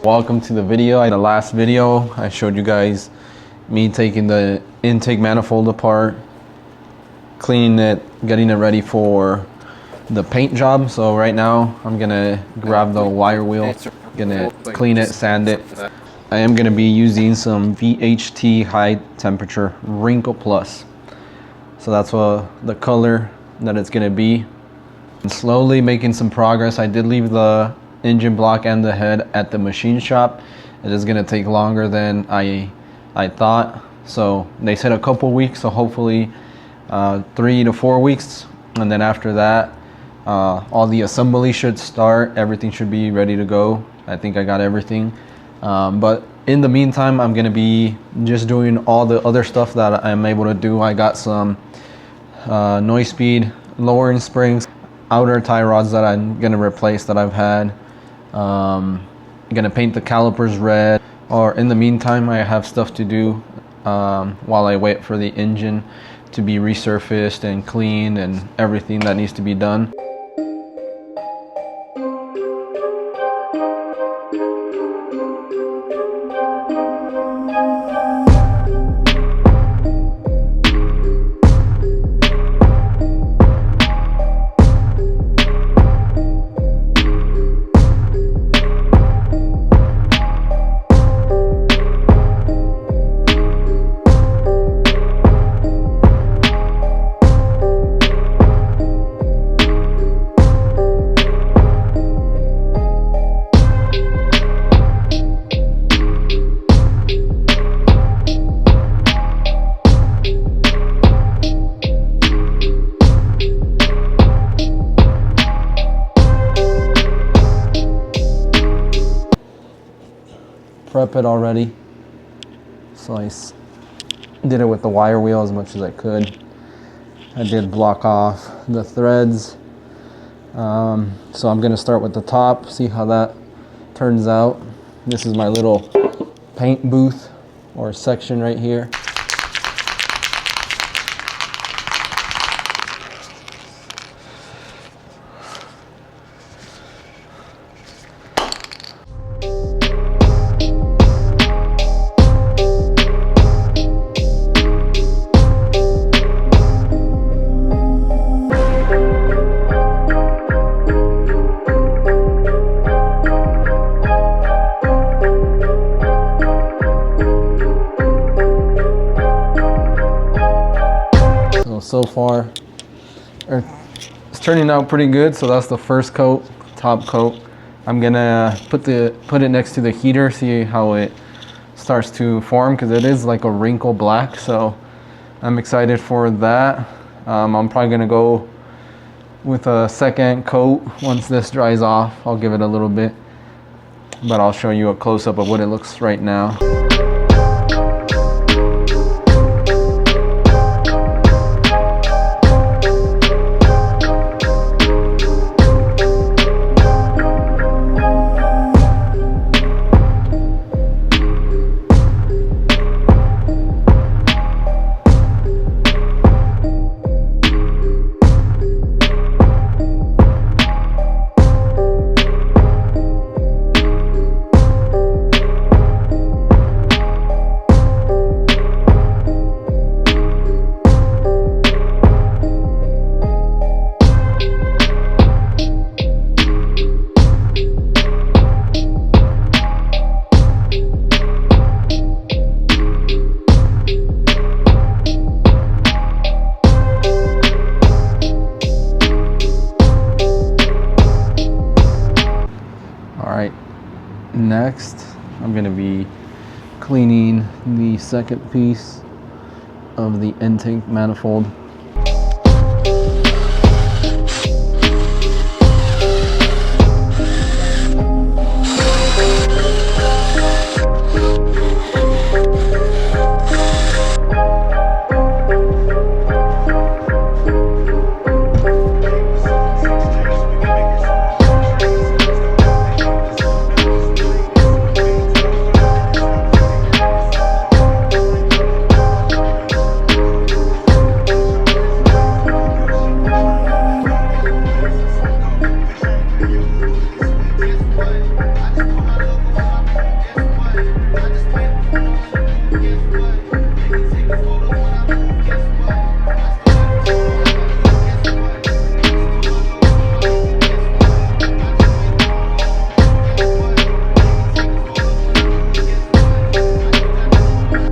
Welcome to the video. In the last video, I showed you guys me taking the intake manifold apart, cleaning it, getting it ready for the paint job. So right now, I'm gonna grab the wire wheel, gonna clean it, sand it. I am gonna be using some VHT high temperature Wrinkle Plus. So that's the color that it's gonna be. I'm slowly making some progress. I did leave the engine block and the head at the machine shop. It is gonna take longer than I thought. So they said a couple weeks, so hopefully 3 to 4 weeks. And then after that, all the assembly should start. Everything should be ready to go. I think I got everything. But in the meantime, I'm gonna be just doing all the other stuff that I'm able to do. I got some noise speed lowering springs, outer tie rods that I'm gonna replace that I've had. Gonna paint the calipers red. Or in the meantime, I have stuff to do while I wait for the engine to be resurfaced and cleaned and everything that needs to be done. Prep it already, so I did it with the wire wheel as much as I could. I did block off the threads, so I'm gonna start with the top, see how that turns out. This is my little paint booth or section right here. So far it's turning out pretty good. So that's the first coat, top coat. I'm gonna put it next to the heater, see how it starts to form, because it is like a wrinkle black. So I'm excited for that. I'm probably gonna go with a second coat once this dries off. I'll give it a little bit, but I'll show you a close-up of what it looks right now. Next, I'm going to be cleaning the second piece of the intake manifold.